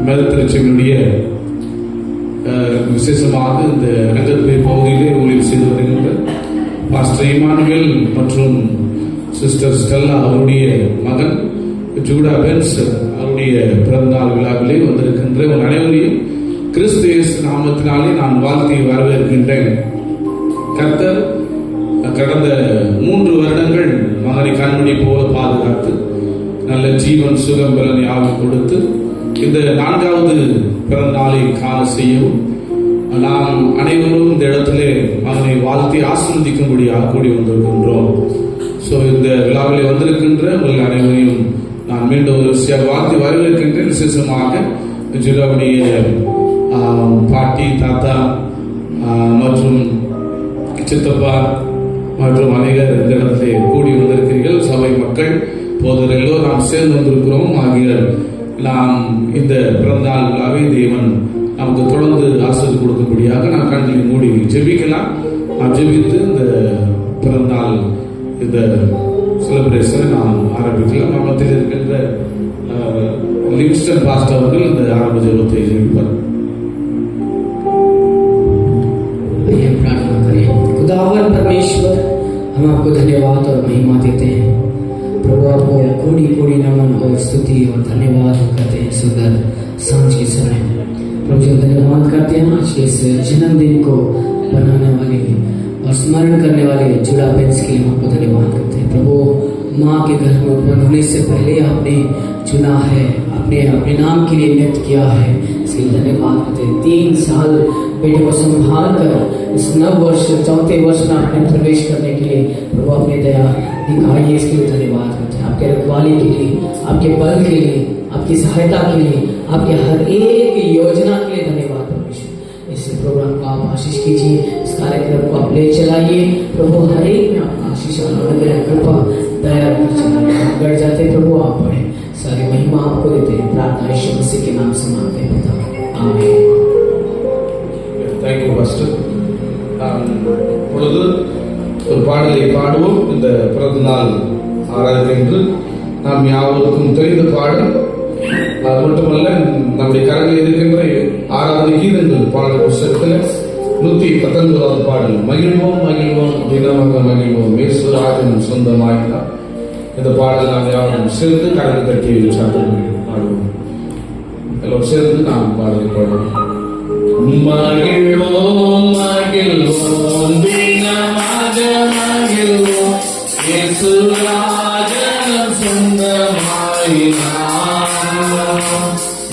மேலத்திருச்சியினுடைய விசேஷமாக இந்த ரங்கத்துறை பகுதியிலே ஊழியர் செய்து வருகின்ற பாஸ்டர் இமானுவேல் மற்றும் சிஸ்டர் ஸ்டெல்லா அவருடைய மகன் ஜூடா பென்ஸ் அவருடைய பிறந்தநாள் விழாவிலே வந்திருக்கின்ற உங்கள் அனைவரையும் கிறிஸ்து இயேசு நாமத்தினாலே நான் வாழ்த்தி வரவேற்கின்றேன். கர்த்தர் கடந்த 3 வருடங்கள் மகனை கண்மணி போல பாதுகாத்து நல்ல ஜீவன் சுகம் பலனை ஆவி கொடுத்து இந்த 4வது பிறந்த நாளை காண செய்யும் நாம் அனைவரும் இந்த இடத்திலே மகனை வாழ்த்தி ஆசீர்வதிக்கும்படியாக கூடி வந்திருக்கின்றோம். ஸோ இந்த விழாவிலே வந்திருக்கின்ற உங்கள் அனைவரையும் நான் மீண்டும் ஒரு வாழ்த்தி வரவேற்கின்றேன். விசேஷமாக ஜில்லாவுடைய பாட்டி தாத்தா மற்றும் சித்தப்பா மற்றும் அனைவர் இந்த இடத்திலே கூடி வந்திருக்கிறீர்கள். சபை மக்கள் போதர்களோ நாம் சேர்ந்து வந்திருக்கிறோம். ஆகிய நாம் இந்த பிறந்தநாள் விழாவை தேவன் நமக்கு தொடர்ந்து ஆசீர்வாதம் கொடுக்கும்படியாக நாம் கண்களை மூடி ஜெபிக்கலாம். நாம் ஜெபித்து இந்த பிறந்தநாள் இந்த செலிப்ரேஷனை நாம் ஆரம்பிக்கலாம். நம்மத்தில் இருக்கின்ற லிவிங்ஸ்டன் பாஸ்டர் அவர்கள் இந்த ஆரம்ப ஜெபத்தை ஜெபிப்பார். खुदावन परमेश्वर, हम आपको धन्यवाद और महिमा देते हैं प्रभु। आपको कोटि कोटि नमन और स्तुति और धन्यवाद करते हैं सुंदर सांझ के समय। प्रभु जी धन्यवाद करते हैं आज के इस जन्मदिन को बनाने वाले और स्मरण करने वाले जुड़ा बेंस के लिए आपको धन्यवाद करते हैं प्रभु। माँ के घर में उत्पन्न होने से पहले आपने चुना है, अपने नाम के लिए नियुक्त किया है, इसके लिए धन्यवाद करते हैं। 3 साल बेटे को संभाल कर इस नव वर्ष 4थे वर्ष में आपने प्रवेश करने के लिए प्रभु अपनी दया दिखाई है, इसके लिए धन्यवाद करते हैं। आपके रखवाली के लिए, आपके बल के लिए, आपकी सहायता के लिए, आपके हर एक योजना के लिए धन्यवाद परमेश्वर। इस प्रोग्राम को आप आशीष कीजिए, इस कार्यक्रम को आप ले चलाइए प्रभु। हर एक में आपका आशीष और अनुग्रह कृपा दया कर चलाइए। आप बढ़ जाते प्रभु, आप बढ़े, सारी महिमा आपको देते हैं। प्रार्थना यीशु मसीह के नाम से मांगते हैं पिता, आमीन। Thank you pastor. இப்பொழுது ஒரு பாடலை பாடுவோம். இந்த பிறந்த நாள் ஆராதனை என்று நாம் யாவருக்கும் தெரிந்த பாடல். அது மட்டுமல்ல, நம்முடைய கரங்களில் இருக்கின்ற ஆராதனை கீதங்கள் பாடல் புத்தகத்தில் 119வது பாடல், மகிழ்வோம் மகிழ்வோம் தினமாக மகிழ்வோம் இயேசுராஜன் சொந்தமாகினார். இந்த பாடல் நாம் யாரும் சேர்ந்து கரங்கள் தட்டி பாடுவோம். எல்லோரும் சேர்ந்து நாம் பாடலை பாடுவோம். மகிழ்வோம் மகிழ்வோம் தினமாக மகிழ்வோம் இயேசுராஜன் சொந்தமாயினார்.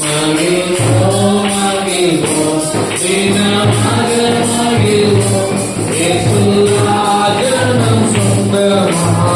மகிழ்வோம் மகிழ்வோம் தினமாக மகிழ்வோம் இயேசுராஜன் சொந்தமாயினார். இந்த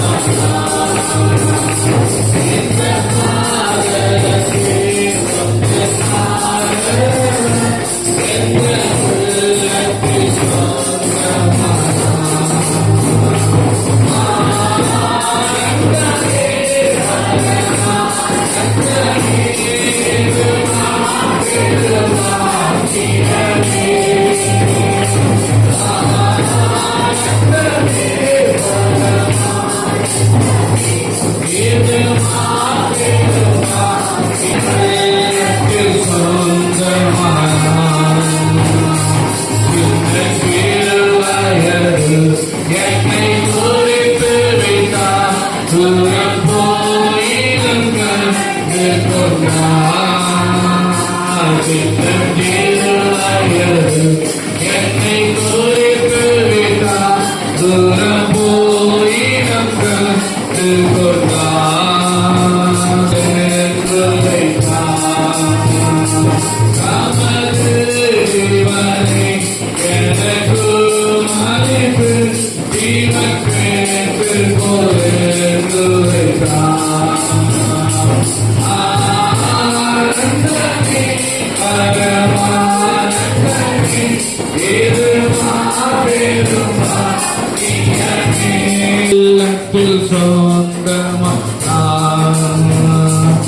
பாதலக்கு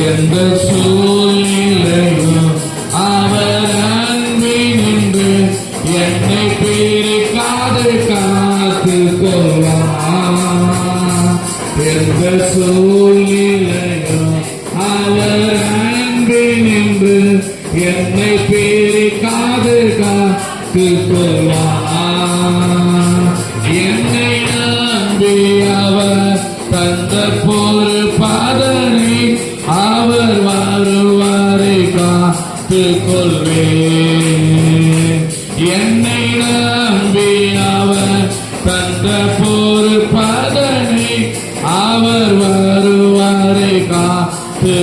எந்த சூழ்நிலையும் அவர் அன்பின் என்னை நம்பி அவர் தந்த பொறுப்பாதனை அவர் வருவாரை காத்துக் கொள்வேன். என்னை நம்பி அவர் தந்த பொறுப்பாதனை அவர் வருவாரை காத்து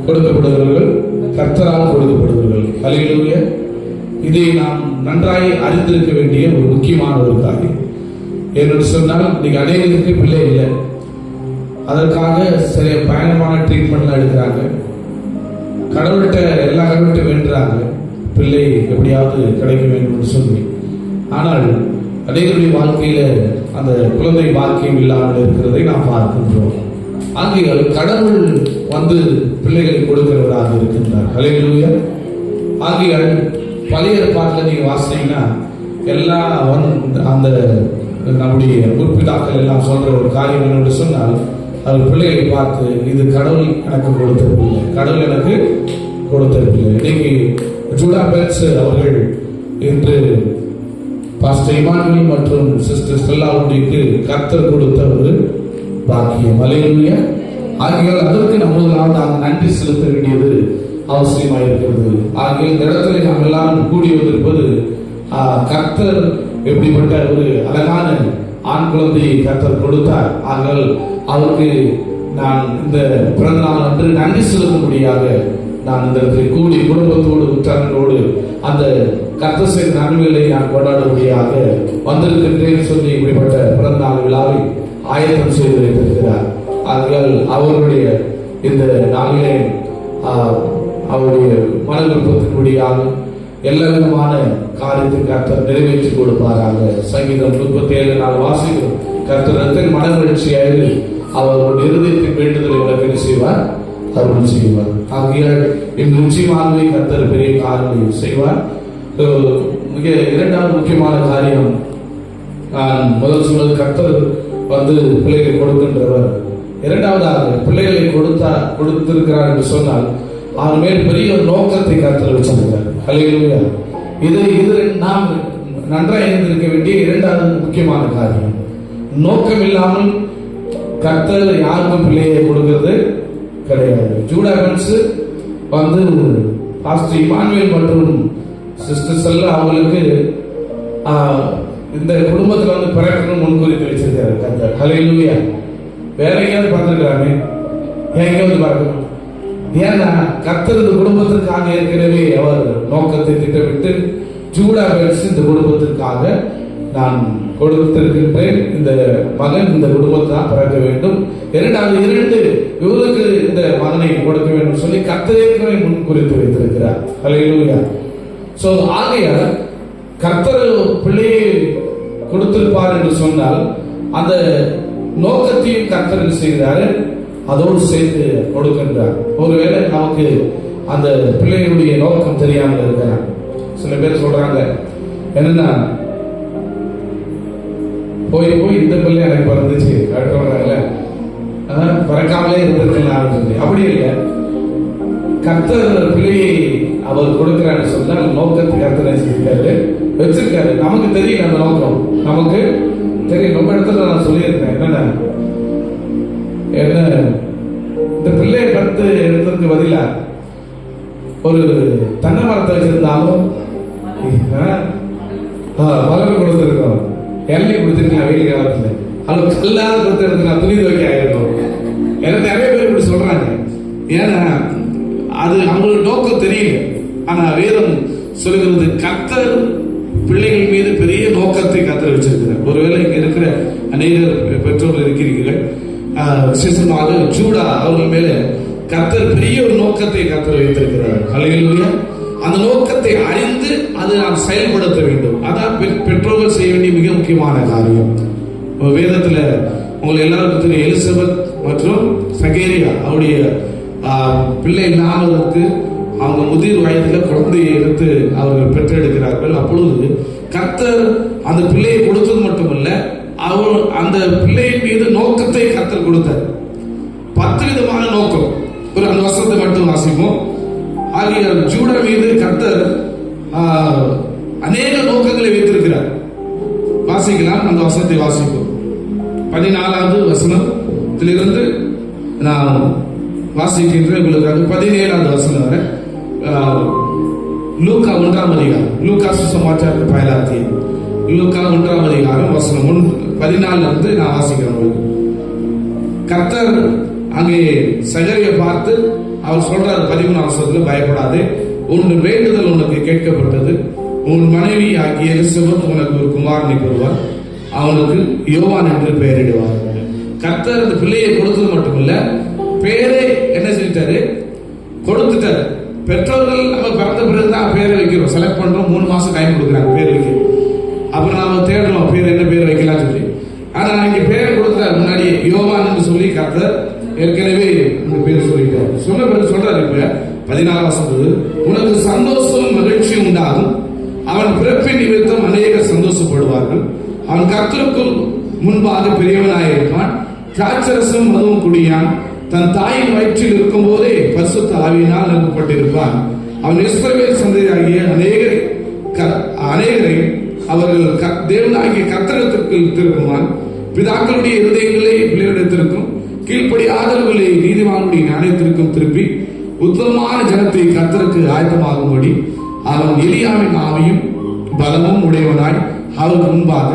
கொடுக்கப்படுபவர்கள் கர்த்தரால் கொடுக்கப்படுபவர்கள். ஹல்லேலூயா. இதை நாம் நன்றாய் அறிந்திருக்க வேண்டிய ஒரு முக்கியமான ஒரு காரியம். என்று சொன்னால் இன்னைக்கு அநேகருக்கு பிள்ளை இல்லை, அதற்காக சில பயணமான ட்ரீட்மெண்ட்லாம் எடுக்கிறாங்க, கடவுள்கிட்ட எல்லா கடவுள்கிட்ட வேண்டுறாங்க பிள்ளை எப்படியாவது கிடைக்க வேண்டும் சொல்லி. ஆனால் அநேகருடைய வாழ்க்கையில அந்த குழந்தை பாக்கியம் இல்லாமல் இருக்கிறதை நாம் பார்க்கின்றோம். ஆகையால் கடவுள் வந்து பிள்ளைகளை கொடுக்கிறவராக இருக்கின்றார். ஹல்லேலூயா. ஆகையால் பழைய ஏற்பாட்டில் நீங்க வாசித்தீங்கன்னா எல்லாம் அந்த நம்முடைய முற்பிதாக்கள் எல்லாம் சொல்ற ஒரு காரியம் என்னென்று சொன்னால், அவர் பிள்ளைகளை பார்த்து இது கடவுள் எனக்கு கொடுத்த பிள்ளை, கடவுள் எனக்கு கொடுத்த பிள்ளை. இன்னைக்கு ஜூடா பென்ஸ் அவர்கள் இன்று பாஸ்டர் இமானுவேல் மற்றும் சிஸ்டர் ஸ்டெல்லாவுக்கு கர்த்தர் கொடுத்த ஒரு பாக்கியம். ஹல்லேலூயா. ஆகையால் அதற்கு நம்ம முதலாவது நன்றி செலுத்த வேண்டியது அவசியமாக இருக்கிறது. ஆகிய இந்த இடத்துல நாம் எல்லாரும் கூடி வந்திருப்பது கர்த்தர் எப்படிப்பட்ட ஒரு அழகான ஆண் குழந்தையை கர்த்தர் கொடுத்தார். ஆகையால் அவருக்கு நான் இந்த பிறந்த நாள் அன்று நன்றி செலுத்தும்படியாக நான் இந்த கூடி குடும்பத்தோடு உற்றார்களோடு அந்த கர்த்தர் செய்த நன்மைகளை நான் கொண்டாடும்படியாக வந்திருக்கின்றேன் சொல்லி இப்படிப்பட்ட பிறந்த நாள் விழாவை ஆயத்தம் செய்து வைத்திருக்கிறார். ஆகையால் அவருடைய இந்த நாளிலே அவருடைய மன விருப்பத்தின்படியாக எல்லா விதமான காரியத்தை கர்த்தர் நிறைவேற்றி கொடுப்பாராக. சங்கீதம் 37 வாசிக்கிறோம், கர்த்தர் மனமகிழ்ச்சியாக அவர்களுடைய இருதயத்தின் வேண்டுதலை உலக செய்வார், அருள் செய்வார். ஆகையால் இந்த நிச்சயமாகவே கர்த்தர் பெரிய காரியங்களை செய்வார். மிக இரண்டாவது முக்கியமான காரியம் நான் முதல் சொன்னது, கர்த்தர் வந்து பிள்ளைகளை கொடுக்கின்றவர். இரண்டாவதாக பிள்ளைகளை கொடுத்திருக்கிறார் என்று சொன்னால் அவர் மேல் பெரிய ஒரு நோக்கத்தை கர்த்தர் வச்சிருக்கிறார். ஹல்லேலூயா. இது நாம் நன்றாக இருந்திருக்க வேண்டிய இரண்டாவது முக்கியமான காரியம். நோக்கம் இல்லாமல் கர்த்தர் யாருக்கும் பிள்ளையை கொடுக்கிறது கிடையாது. ஜூடா பென்ஸ் வந்து பாஸ்டர் இமானுவேல் மற்றும் சிஸ்டர் ஸ்டெல்லா அவங்களுக்கு இந்த குடும்பத்தில் வந்து பிறக்கணும் முன்குறித்து வச்சிருக்காரு கர்த்தர். ஹல்லேலூயா. வேற எங்கேயாவது பார்த்துருக்கிறாங்க, எங்கேயாவது பார்க்கணும். ஏன்னா கர்த்தர் இந்த குடும்பத்திற்காக ஏற்கனவே அவர் நோக்கத்தை திட்டமிட்டு ஜூடா பென்ஸ் இந்த குடும்பத்திற்காக நான் கொடுத்திருக்கின்றேன், இந்த மகன் இந்த குடும்பத்தை தான் பிறக்க வேண்டும், இரண்டு இவருக்கு இந்த மகனை கொடுக்க வேண்டும் சொல்லி கர்த்தர் ஏற்கனவே முன் குறித்து வைத்திருக்கிறார். ஹல்லேலூயா. சோ ஆகையால் கர்த்தர் பிள்ளையை கொடுத்திருப்பார் என்று சொன்னால் அந்த நோக்கத்தையும் கர்த்தர் செய்கிறாரு, அதோடு சேர்த்து கொடுக்கின்றார். ஒருவேளை நமக்கு அந்த பிள்ளைகளுடைய நோக்கம் தெரியாமல் இருக்கிறார். சில பேர் சொல்றாங்க என்னன்னா போய் இந்த பிள்ளை எனக்கு பிறந்துச்சு அடுத்தவங்க பிறக்காமலே இருந்திருக்கலாம் சொல்லி. அப்படி இல்லை, கர்த்தர் பிள்ளையை அவர் கொடுக்கிறான்னு சொன்னால் நோக்கத்துக்கு கர்த்தர் வச்சிருக்காரு. நமக்கு தெரியும் அந்த நோக்கம், நமக்கு தெரியும். ரொம்ப இடத்துல நான் சொல்லியிருக்கேன் என்ன இந்த பிள்ளையை பார்த்து எடுத்ததுக்கு பதிலா ஒரு தென்னை மரத்தை வச்சிருந்தாலும் பலன் கொடுத்துருக்கோம், இளநீ கொடுத்துருக்கலாம் வெயில் காலத்துல, அது கல்லாத கொடுத்துருக்கலாம் துணி துவைக்க ஆயிருக்கும். ஏன்னா நிறைய பேர் இப்படி சொல்றாங்க. ஏன்னா அது அவங்களுக்கு நோக்கம் தெரியல. ஆனா வேதம் சொல்லுகிறது கர்த்தர் பிள்ளைகள் மீது பெரிய நோக்கத்தை கர்த்தர் வச்சிருக்கிறார். ஒருவேளை இங்க இருக்கிற அநேகர் பெற்றோர்கள் இருக்கிறீர்கள், விசேஷமாக ஜூடா அவர்கள் மேல கர்த்தர் பெரிய ஒரு நோக்கத்தை கர்த்தர் வைத்திருக்கிறார். ஹல்லேலூயா. அந்த நோக்கத்தை அறிந்து அதை நாம் செயல்படுத்த வேண்டும். அதான் பெற்றோர்கள் செய்ய வேண்டிய மிக முக்கியமான காரியம். வேதத்துல உங்களை எல்லாருக்கும் தெரியும், எலிசபெத் மற்றும் சகேரியா அவருடைய பிள்ளை இல்லாமதற்கு அவங்க முதிர் வயதுல குழந்தையை எடுத்து அவர்கள் பெற்றெடுக்கிறார்கள். அப்பொழுது கர்த்தர் அந்த பிள்ளையை கொடுத்தது மட்டுமல்ல, அவர் அந்த பிள்ளையின் மீது நோக்கத்தை கர்த்தர் கொடுத்தார். 10 விதமான நோக்கம். ஒரு அந்த வசனத்தை மட்டும் வாசிப்போம். ஆகிய ஜூடா மீது கர்த்தர் அநேக நோக்கங்களை வைத்திருக்கிறார். வாசிக்கலாம், அந்த வசனத்தை வாசிப்போம். 14வது வசனத்திலிருந்து நான் வாசிக்கின்ற உங்களுக்காக 17வது வசனம் வரை. லூக்கா 1ஆம் அதிகாரம், லூக்கா சுசமாச்சார பயலாத்தி லூக்கா 1ஆம் அதிகாரம் வசனம் 14 நான் வாசிக்கிறேன். கர்த்தர் அங்கே சகரியை பார்த்து அவர் சொல்றாரு 13ஆம் வசனத்துல, பயப்படாதே, உன் வேண்டுதல் உனக்கு கேட்கப்பட்டது, உன் மனைவி ஆகிய எலிசபெத் உனக்கு ஒரு குமாரனை பெறுவார், அவனுக்கு யோவான் என்று பெயரிடுவார். கர்த்தர் அந்த பிள்ளையை கொடுத்தது மட்டுமல்ல, பேரை என்ன செஞ்சிட்டாரு, கொடுத்துட்டாரு. பெற்றோர்கள் நம்ம பிறந்த பிறகுதான் பேரை வைக்கிறோம், செலக்ட் பண்றோம், 3 மாசம் டைம் கொடுக்குறாங்க பேர் வைக்க. அப்புறம் நாம தேடுறோம் பேர் என்ன பேர் வைக்கலாம் சொல்லி. ஆனா இங்க பேரை கொடுத்தாரு முன்னாடி யோவான் என்று சொல்லி கர்த்தர் ஏற்கனவே இந்த பேர் சொல்லிட்டார். சொன்ன பிறகு சொல்றாரு இப்ப 14ஆம் வசனம், உனக்கு சந்தோஷம் மகிழ்ச்சி உண்டாகும், அவன் பிறப்பின் நிமித்தம் அநேகர் சந்தோஷப்படுவார்கள், அவன் கர்த்தருக்குள் முன்பாக பெரியவனாயிருப்பான், திராட்சரசம் மதுவும் குடியான், தன் தாயின் வயிற்றில் இருக்கும் போதே பரிசுத்த ஆவியினால் நிரப்பப்பட்டிருப்பான், அவன் இஸ்ரவேல் சந்ததியாகிய அநேகரை அவர்கள் தேவனாகிய கர்த்தரத்திற்கு திருப்புவான், பிதாக்களுடைய இருதயங்களை பிள்ளைகளிடத்திற்கும் கீழ்ப்படியாதவர்களை நீதிமானுடைய ஞானத்திற்கும் திருப்பி உத்தமமான ஜனத்தை கர்த்தருக்கு ஆயத்தமாகும்படி அவன் எலியாவின் ஆவியும் பலமும் உடையவனாய் அவருக்கு முன்பாக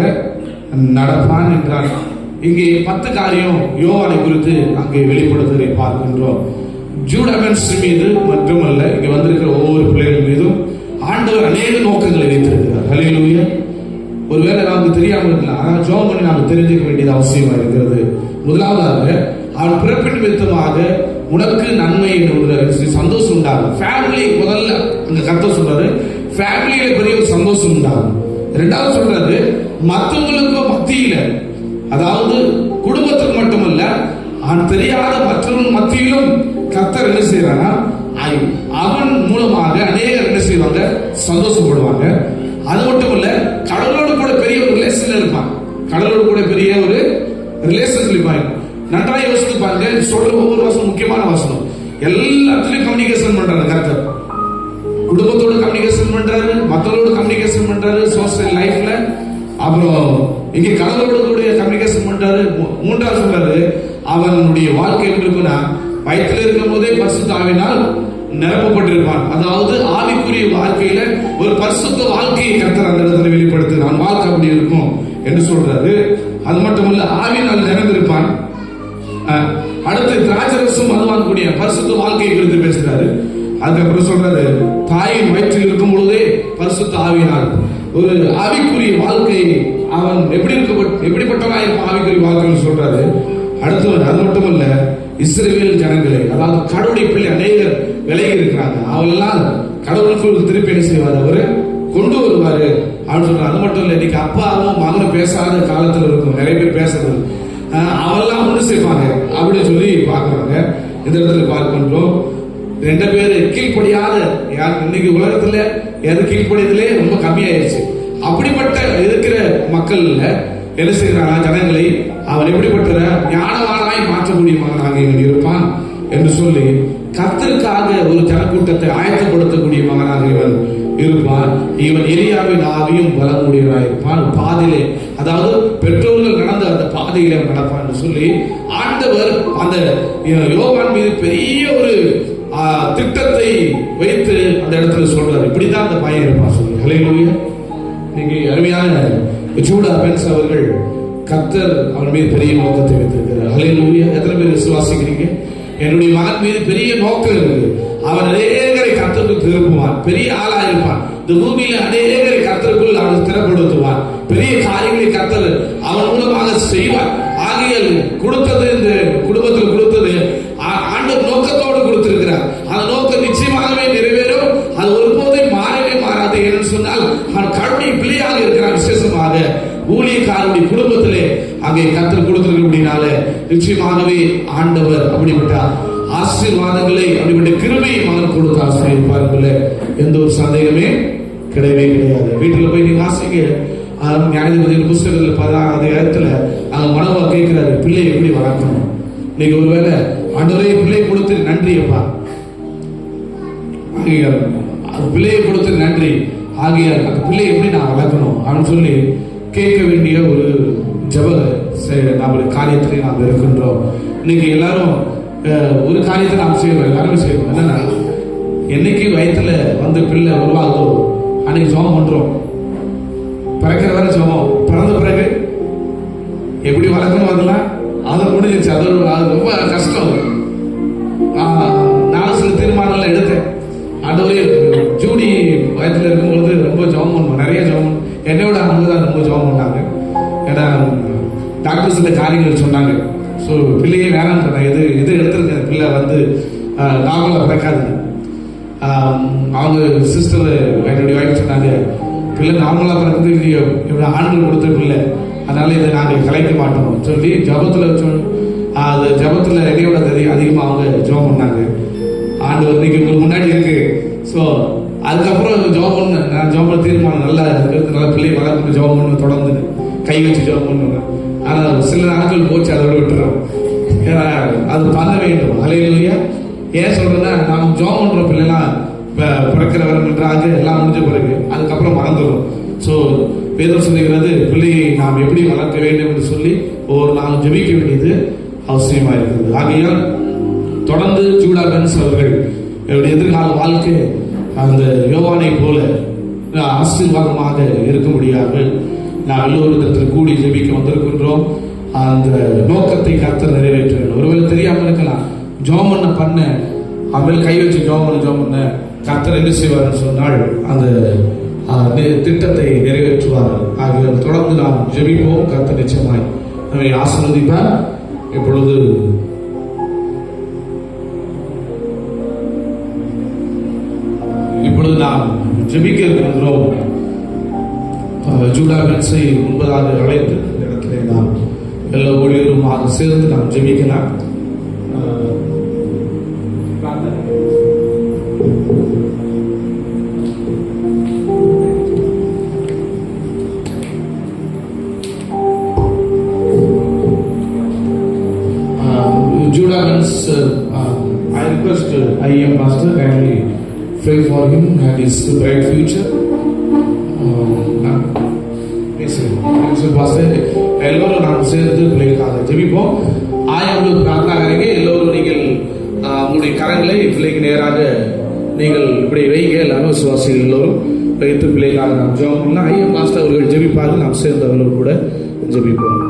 நடப்பான் என்றான். இங்கே 10 காரியம் யோவானை குறித்து அங்கே வெளிப்படுத்துவதை பார்க்கின்றோம். ஜூடா மீது மட்டுமல்ல, இங்க வந்திருக்கிற ஒவ்வொரு பிள்ளைகள் மீதும் ஆண்டவர் அநேக நோக்கங்களை வைத்திருக்கிறார். ஹல்லேலூயா. ஒருவேளை நமக்கு தெரியாமல் இருக்கலாம், ஆனால் ஜெபம் பண்ணி நாம தெரிஞ்சுக்க வேண்டியது அவசியமா இருக்கிறது. முதலாவதாக அவன் பிறப்பின் நிமித்தமாக உனக்கு நன்மை என்று சந்தோஷம் உண்டாகும். ஃபேமிலி முதல்ல அந்த கர்த்தர் சொல்றாரு, ஃபேமிலியில பெரிய ஒரு சந்தோஷம் உண்டாகும். 2வது சொல்றாரு, மற்றவங்களுக்கு மத்தியில, அதாவது குடும்பத்துக்கு மட்டுமல்ல, தெரியாத மற்றவங்க மத்தியிலும் கர்த்தர் என்ன செய்யறானா, அவன் மூலமாக அநேகர் என்ன செய்வாங்க, சந்தோஷப்படுவாங்க. அது மட்டும் இல்ல, கடவுளோடு கூட பெரிய ஒரு ரிலேஷன்ல இருப்பான், கடவுளோடு கூட பெரிய ஒரு ரிலேஷன் இருப்பாங்க. நன்றாக யோசித்து பாருங்க, சொல்ற ஒவ்வொரு வசனம் முக்கியமான வசனம். எல்லாத்துலயும் கம்யூனிகேஷன் பண்றாரு கர்த்தர். குடும்பத்தோட கம்யூனிகேஷன் பண்றாரு, மற்றவங்களோட கம்யூனிகேஷன் பண்றாரு, சோசியல் லைஃப்ல. அப்புறம் இங்க கடவுளோட கூட கம்யூனிகேஷன் பண்றாரு. 3வது சொல்றாரு, அவனுடைய வாழ்க்கை எப்படி இருக்குன்னா, வயிற்றில் இருக்கும் போதே பரிசுத்த ஆவியினால் நிரப்பப்பட்டிருப்பான். அதாவது ஆவிக்குரிய வாழ்க்கையில ஒரு பரிசுத்த வாழ்க்கையை கர்த்தர் அந்த இடத்துல வெளிப்படுத்துகிறான். வாழ்க்கை அப்படி இருக்கும் என்று சொல்றாரு. அது மட்டுமல்ல, ஆவியினால் நிறைந்திருப்பான். அடுத்து திராட்சரசம் மதுவான் கூடிய பரிசுத்த வாழ்க்கையை குறித்து பேசுறாரு. அதுக்கப்புறம் சொல்றாரு, தாயின் வயிற்றில் இருக்கும் பொழுதே பரிசுத்த ஆவியினால் ஒரு ஆவிக்குரிய வாழ்க்கை அவன் எப்படிப்பட்டவனாக இருப்பான் ஆவிக்குரிய வாழ்க்கைன்னு சொல்றாரு. அடுத்தவர் அது மட்டுமல்ல, இஸ்ரவேல் ஜனங்களே, அதாவது கடவுளுடைய பிள்ளை அநேகர் விலகி இருக்கிறாங்க, அவெல்லாம் கடவுளுக்கு திருப்பி என்ன செய்வார், அவரு கொண்டு வருவாரு அப்படின்னு சொல்றாரு. அது மட்டும் இல்ல, இன்னைக்கு அப்பாவும் மகனும் பேசாத காலத்துல இருக்கும், நிறைய பேர் பேசுறது, அவெல்லாம் ஒண்ணு செய்வாங்க அப்படின்னு சொல்லி பாக்குறாங்க. இந்த இடத்துல பார்க்கின்றோம் 2 பேரு கீழ்ப்படியாத, இன்னைக்கு உலகத்துல எது கீழ்ப்படியதுலே ரொம்ப கம்மியாயிருச்சு. அப்ப இருக்கிற மக்கள்ல என்ன செய்கிறான்? ஜனங்களை அவன் எப்படிப்பட்ட ஞானவானாய் மாற்றக்கூடிய மகனாக இவன் இருப்பான் என்று சொல்லி கர்த்தருக்காக ஒரு ஜனக்கூட்டத்தை ஆயத்தப்படுத்தக்கூடிய மகனாக இவன் இருப்பான். இவன் எலியாவின் ஆவியும் பலமுடையவனாக இருப்பான். பாதையிலே, அதாவது பெற்றோர்கள் நடந்த அந்த பாதையில நடப்பான் என்று சொல்லி ஆண்டவர் அந்த யோவான் மீது பெரிய ஒரு திட்டத்தை வைத்து அந்த இடத்துல சொல்றாரு. இப்படித்தான் அந்த பையன் இருப்பான் சொல்லி. ஹல்லேலூயா. இன்னைக்கு அருமையான ஜூடா பென்ஸ் அவர்கள் கர்த்தர் அவன் மீது பெரிய நோக்கத்தை வைத்திருக்கிறார். ஹல்லேலூயா. எத்தனை பேர் விசுவாசிக்கிறீங்க? என்னுடைய மகன் மீது பெரிய நோக்கம் இருக்கு. அவன் அநேகரை கர்த்தருக்கு திருப்புவான். பெரிய ஆளா இருப்பான். இந்த பூமியில அநேகரை கர்த்தருக்குள் அவன் ஸ்திரப்படுத்துவான். பெரிய காரியங்களை கர்த்தர் அவன் மூலமாக செய்வான். ஆகியல் கொடுத்தது, இந்த குடும்பத்தில் கொடுத்தது ஆண்டவர் நோக்கத்தோடு கொடுத்திருக்கிறார். அந்த நோக்கம் நிச்சயமாகவே நிறைவேறும். அது ஒருபோதும் மாறவே மாறாது. ஏன்னு சொன்னால் அவன் கருணை பிள்ளையாக இருக்கிறான். விசேஷமாக ஊழியக்காரருடைய குடும்பத்திலே அங்கே கர்த்தர் கொடுத்திருக்கிறபடினால நிச்சயமாகவே ஆண்டவர் அப்படிப்பட்ட ஆசீர்வாதங்களை, அப்படிப்பட்ட கிருபையை மகன் கொடுத்து ஆசீர்வதிப்பார்கள். எந்த ஒரு சந்தேகமே கிடையவே கிடையாது. வீட்டுல போய் நீங்க வாசிங்க. நியாயாதிபதி புஸ்தகத்தில் 16வது அதிகாரத்துல அவங்க மனவா கேட்கிறாரு, பிள்ளை எப்படி வளர்க்கணும்? நீங்க ஒருவேளை ஆண்டவரே பிள்ளை கொடுத்து நன்றி அப்பா, பிள்ளையை கொடுத்து நன்றி ஆகிய அந்த பிள்ளை எப்படி நான் வளர்க்கணும் அப்படின்னு சொல்லி கேட்க வேண்டிய ஒரு ஜப நம்மளுடைய காரியத்திலே நாம் இருக்கின்றோம். இன்னைக்கு எல்லாரும் ஒரு காரியத்தை நாம் செய்வோம், எல்லாருமே செய்வோம். என்னன்னா, என்னைக்கு வயிற்றுல வந்து பிள்ளை உருவாகுதோ அன்னைக்கு ஜெபம் பண்றோம். பிறக்கிற வரை ஜெபம், பிறந்த பிறகு எப்படி வளர்க்கணும் அதெல்லாம் அதை முடிஞ்சிச்சு. அது ரொம்ப கஷ்டம். நான் சில தீர்மானங்கள் எடுத்தேன். ஆண்டவரே, ஜூடி வயத்துல இருக்கும்போது ரொம்ப ஜெபம் பண்ணுவோம், நிறைய ஜெபம். என்னோட அவங்க தான் ரொம்ப ஜெபம் பண்ணாங்க. ஏன்னா டாக்டர் சில காரியங்கள் சொன்னாங்க. ஸோ பிள்ளையே வேணாம் சொன்னாங்க. இது எடுத்துருங்க, பிள்ளை வந்து நார்மலாக பிறக்காது. அவங்க சிஸ்டர் என்னுடைய வாய்ப்பு சொன்னாங்க, பிள்ளை நார்மலாக பிறக்குது இல்லையோ, இவ்வளோ ஆண்கள் கொடுத்த பிள்ளை, அதனால இதை நாங்கள் கலைக்க மாட்டோம் சொல்லி ஜபத்தில் அது ஜபத்தில் என்னையோட அதிகமாக அவங்க ஜெபம் பண்ணாங்க. ஆண்டவர் இன்னைக்கு உங்களுக்கு முன்னாடி இருக்கு. ஸோ அதுக்கப்புறம் ஜெபம் பண்ண நான் ஜெபம் தீர்மானம் நல்லா இருக்கிறது, நல்லா பிள்ளை வளர்க்கணும், ஜெபம் பண்ண தொடர்ந்து கை வச்சு ஜெபம் பண்ணுவேன். ஆனால் சில நாட்கள் போச்சு, அதோட விட்டுறோம். ஏன்னா அது பண்ண வேண்டும். ஹல்லேலூயா. ஏன் சொல்றேன்னா, நாம் ஜெபம் பண்ற பிள்ளைலாம் பிறக்கிற வரன்றாங்க, எல்லாம் முடிஞ்ச பிறகு அதுக்கப்புறம் மறந்துடும். ஸோ வேதம் சொல்லுகிறது, பிள்ளையை நாம் எப்படி வளர்க்க வேண்டும் என்று சொல்லி ஒவ்வொரு நாளும் ஜெபிக்க வேண்டியது அவசியமா இருக்குது. ஆகையால் தொடர்ந்து ஜூடா பென்ஸ் அவர்கள் எதிர்கால வாழ்க்கை அந்த யோவானை போல ஆசீர்வாதமாக இருக்க முடியாது. நாம் எல்லோருத்தில் கூடி ஜெபிக்க வந்திருக்கின்றோம். அந்த நோக்கத்தை கர்த்தர் நிறைவேற்ற வேண்டும். ஒருவேளை தெரியாமல் இருக்கலாம், ஜெபம் பண்ண அவள் கை வச்சு ஜெபம் பண்ண கர்த்தர் என்ன செய்வார் சொன்னால் அந்த திட்டத்தை நிறைவேற்றுவார். ஆகிய தொடர்ந்து நாம் ஜெபிப்போம். கர்த்தர் நிச்சயமாய் நம்மை ஆசீர்வதிப்பார். இப்பொழுது நாம் ஜெபிக்க இருக்கின்றோம். ஜூடா பென்ஸை முன்பதாக அழைத்து இந்த இடத்திலே நாம் எல்லா ஊழியருமாக சேர்ந்து நாம் ஜெபிக்கலாம். Judah Benz, I request IM Pastor kindly pray for him and his bright future. எல்லோரும் நாம் சேர்ந்து பிள்ளைக்காக ஜெபிப்போம். ஆயங்களுக்கு பிரார்த்தனை கரைங்க. எல்லோரும் நீங்கள் உங்களுடைய கரங்களை பிள்ளைக்கு நேராக நீங்கள் இப்படி வைங்க. எல்லாரும் விசுவாசிகள் எல்லோரும் வைத்து பிள்ளைக்காக நாம் ஜெபம் பண்ணலாம். ஐயம் மாஸ்டர் அவர்கள் ஜெபிப்பார்கள், நாம் சேர்ந்தவர்கள் கூட ஜெபிப்போம்.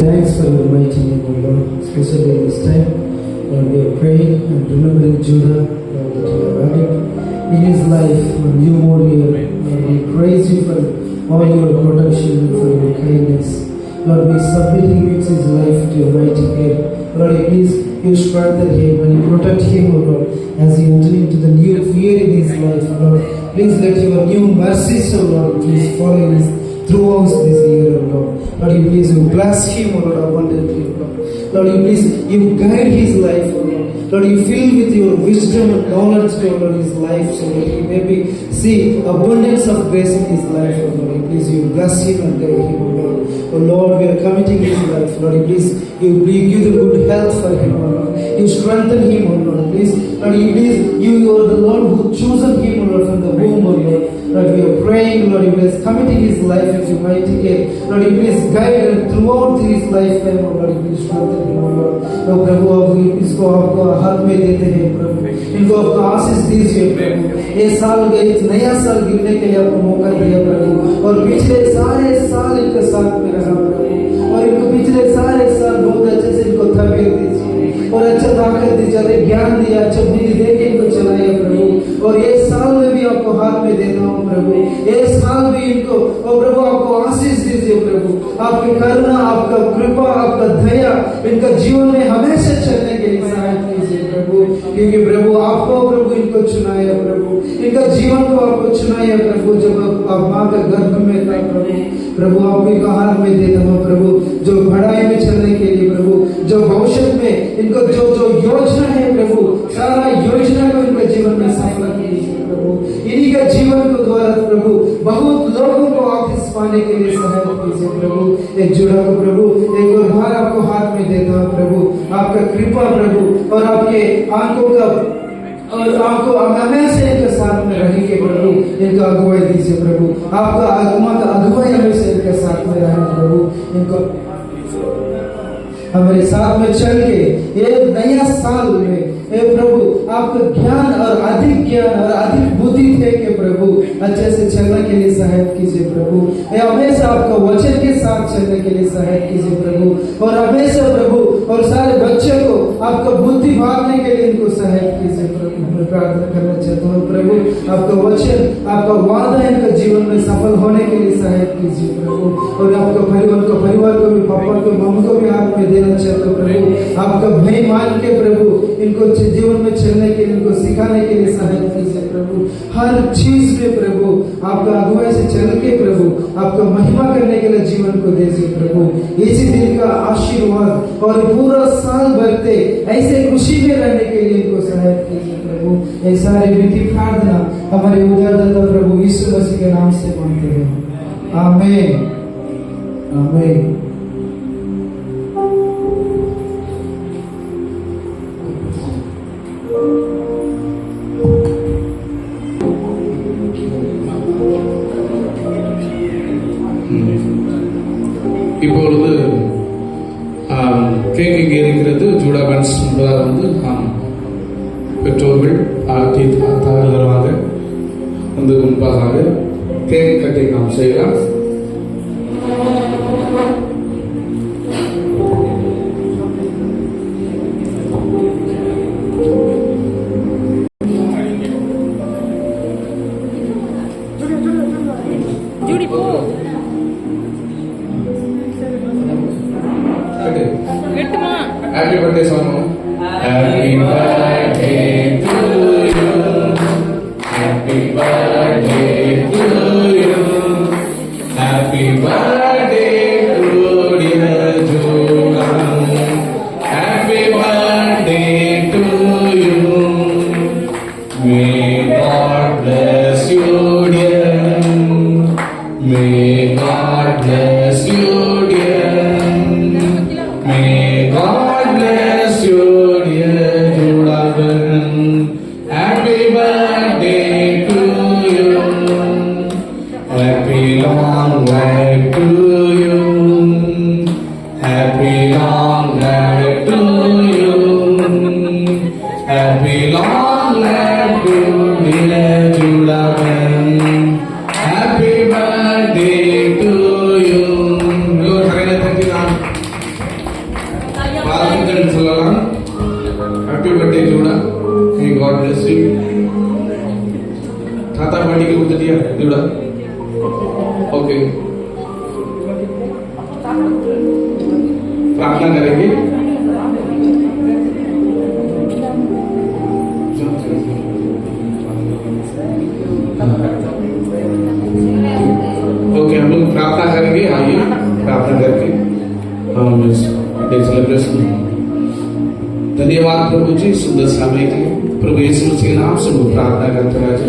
Thanks for your mighty name, O Lord, especially in this time when we are praying and remembering Judah, Lord, that you are adding in his life a new warrior. Lord, we praise you for all your protection and for your kindness. Lord, we submit him into his life to your mighty care. Lord, please you strengthen him and you protect him, O Lord, as he enters into the new year in his life. Lord, please let your new mercies, O Lord, please follow his throughout this year, O Lord. Lord, you please you bless him, O Lord, abundantly, O Lord. Lord, you please you guide his life, O Lord. Lord, you fill with your wisdom and knowledge, O Lord, his life, so that he may see abundance of grace in his life, O Lord. You please you bless him and guide him, O Lord. O Lord, we are committing his life, Lord. You please you give the good health for him, O Lord. You strengthen him, O Lord. Please, Lord, you are the Lord who chosen him, O Lord, from the womb, O Lord. Lord, we are praying, Lord, you please committing his life into mighty care. Lord, you please guide him throughout his lifetime, O Lord. You please strengthen him, O Lord. O प्रभु, आप इसको आपको हाथ में देते हैं प्रभु, इनको आपको आशीष दीजिए प्रभु। ये साल गए, नया साल गिरने के लिए आपको मौका दिया प्रभु, और पिछले सारे साल इनके साथ में रहा प्रभु, और इनको पिछले सारे साल बहुत अच्छे से इनको तबीयत दीजिए और अच्छा ताकत दीजिए, ज्ञान दिया, अच्छा बुद्धि दे के इनको चलाइए प्रभु। और ये साल में भी आपको हाथ में देता हूँ प्रभु, ये साल भी इनको और प्रभु आपको आशीष दीजिए प्रभु, आपकी करुणा, आपका कृपा, आपका दया इनका जीवन में हमेशा चलने के लिए सहायता कीजिए प्रभु, क्योंकि प्रभु आपको प्रभु इनको चुनाया प्रभु, इनका जीवन को आपको चुनाया प्रभु। जब आप माँ के गर्भ में था प्रभु आपके हाथ में देता हूँ प्रभु, जो पढ़ाई में चलने के लिए प्रभु, जो भविष्य में इनको जो जो योजना है प्रभु, सारा योजना को इनके जीवन में सफल कीजिए प्रभु। इन्हीं के जीवन को द्वारा प्रभु बहुत लोगों को वापस पाने के लिए सहायता कीजिए प्रभु। एक जुड़ा को प्रभु एक और बार आपको हाथ में देता हूँ प्रभु, आपका कृपा प्रभु और आपके आंखों का और आपको हमेशा इनके साथ में रहेंगे प्रभु, इनका अगुवाई दीजिए प्रभु, आपका आत्मा का अगुवाई हमेशा इनके साथ में रहे प्रभु। इनको हमारे साथ में चल के एक नया साल में प्रभु आपका ज्ञान और अधिक ज्ञान और अधिक बुद्धि दे के प्रभु अच्छे से चलने के लिए सहायता कीजिए प्रभु। हमेशा आपका वचन के साथ चलने के लिए सहायता कीजिए प्रभु, और हमेशा प्रभु और सारे बच्चे को आपका बुद्धि बांटने के लिए इनको सहायता कीजिए प्रभु। मैं प्रार्थना करना चाहता हूँ प्रभु, आपका वचन, आपका वादा इनका जीवन में सफल होने के लिए सहायता कीजिए प्रभु, और आपका परिवार को भी, पापा को, मम्मी को भी हाथ में देना चाहता हूँ प्रभु। आपका भय मान के प्रभु इनको जीवन में चलने के लिए, इनको सिखाने के लिए सहायता कीजिए प्रभु। हर चीज में प्रभु आपका अगुवाई से चल के प्रभु आपका महिमा करने के लिए जीवन को दीजिए प्रभु। इसी दिन का आशीर्वाद और पूरा साल भरते ऐसे खुशी में रहने के लिए इनको सहायता कीजिए प्रभु। ये सारे विधि प्रार्थना हमारे उद्धारदाता प्रभु यीशु मसीह के नाम से मांगते हैं, आमीन आमीन। இப்பொழுது கேக் இங்கே இருக்கிறது. ஜூடா பென்ஸ் என்பதால் நாம் பெற்றோர்கள் தாராளமாக வந்து முன்பாக கேக் கட்டை நாம் செய்யலாம். Happy birthday song. Happy birthday to you. Happy birthday to you. Happy birthday to dear Judah. Happy birthday to you. May God bless you, dear. May God bless you, dear. May God bless you, dear Judah. Happy birthday to you. Happy long life to you. Happy long life to you. Happy long life to dear Judah. Happy birthday to you. வாழ்த்துக்கள் சொல்லலாம். Happy birthday Juda. May God bless you. தாத்தா பாட்டிக்கு கொடுத்துட்டியா Judah? Okay, प्रार्थना करेंगे. Okay, हम लोग प्रार्थना day celebration. धन्यवाद प्रभु जी सुंदर समय के प्रभु यीशु मसीह के नाम से वो प्रार्थना करते राजा।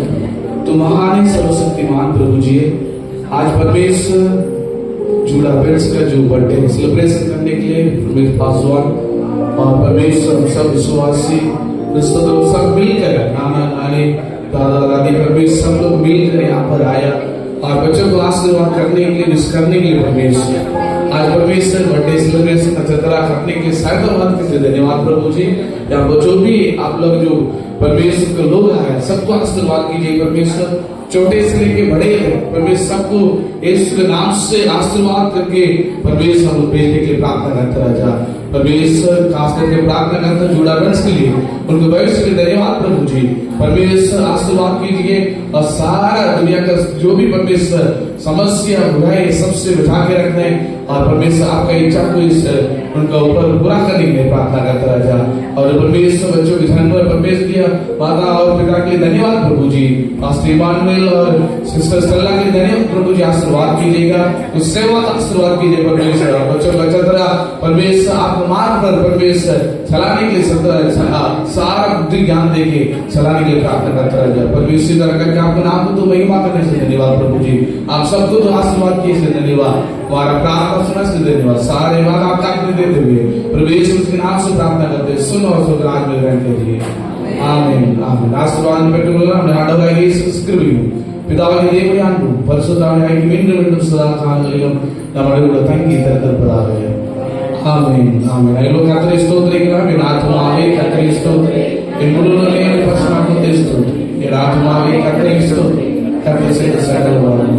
तुम महान है सर्वशक्तिमान प्रभु जी। आज परमेश्वर जूड़ा बेल्स का जो बर्थडे सेलिब्रेशन करने के लिए परमेश्वर पासवान और परमेश्वर हम सब विश्वासी रिश्तेदार सब मिलकर नाना नानी दादा दादी परमेश्वर सब लोग मिलकर यहाँ पर आया और बच्चों को आशीर्वाद करने के लिए विश करने के लिए परमेश्वर आज परमेश्वर बर्थडे सेलिब्रेशन अच्छा तरह करने के लिए साइदाबाद के धन्यवाद प्रभु जी। यहाँ पर जो भी आप लोग जो परमेश्वर के लोग आए सबको आशीर्वाद कीजिए परमेश्वर। छोटे से लेके बड़े परमेश्वर सबको यीशु के नाम से आशीर्वाद करके परमेश्वर हम भेजने के लिए प्रार्थना करते राजा। परमेश्वर खास करके प्रार्थना करते जुड़ा वंश के लिए उनको भविष्य के धन्यवाद प्रभु जी। परमेश्वर आशीर्वाद कीजिए और सारा दुनिया का जो भी परमेश्वर समस्या बुराई सबसे बचा के रखने और परमेश्वर आपका इच्छा को इस उनका ऊपर पूरा करने के लिए प्रार्थना करता राजा। और परमेश्वर बच्चों के धन पर परमेश्वर दिया माता और पिता के लिए धन्यवाद प्रभु जी। पास्टर इमानुएल और सिस्टर स्टेला के लिए धन्यवाद प्रभु जी। आशीर्वाद कीजिएगा उस सेवा का आशीर्वाद कीजिए परमेश्वर। बच्चों को अच्छा तरह परमेश्वर आपको मार्ग पर परमेश्वर चलाने के लिए सारा बुद्धि ज्ञान देके चलाने के लिए प्रार्थना करता राजा। परमेश्वर तरह करके आपके नाम को तो महिमा करने से धन्यवाद प्रभु जी। आप सबको तो आशीर्वाद किए से धन्यवाद। हमारा प्रार्थना सुना से धन्यवाद। सारे बात आप तक में देते हुए परमेश्वर उसके नाम से प्रार्थना करते सुनो और सुन आज में रहने के लिए आमीन आमीन। आशीर्वाद పెట్టుకున్నా నాడగా యేసు క్రీస్తు పితావిని దేవుని అను పరిశుద్ధాత్మని మీండు మీండు సదా కాలంలో നമ്മുടെ കൂടെ തങ്ങി തരപ്പെടുവാതെ ആമേൻ ആമേൻ। അയ്യോ കർത്തരെ സ്തോത്രിക്കണം എൻ ആത്മാവേ കർത്തരെ സ്തോത്രി എൻ മുഴുവനെ പരിശുദ്ധാത്മാവേ സ്തോത്രി എൻ ആത്മാവേ കർത്തരെ സ്തോത്രി കർത്തരെ സകലവാൻ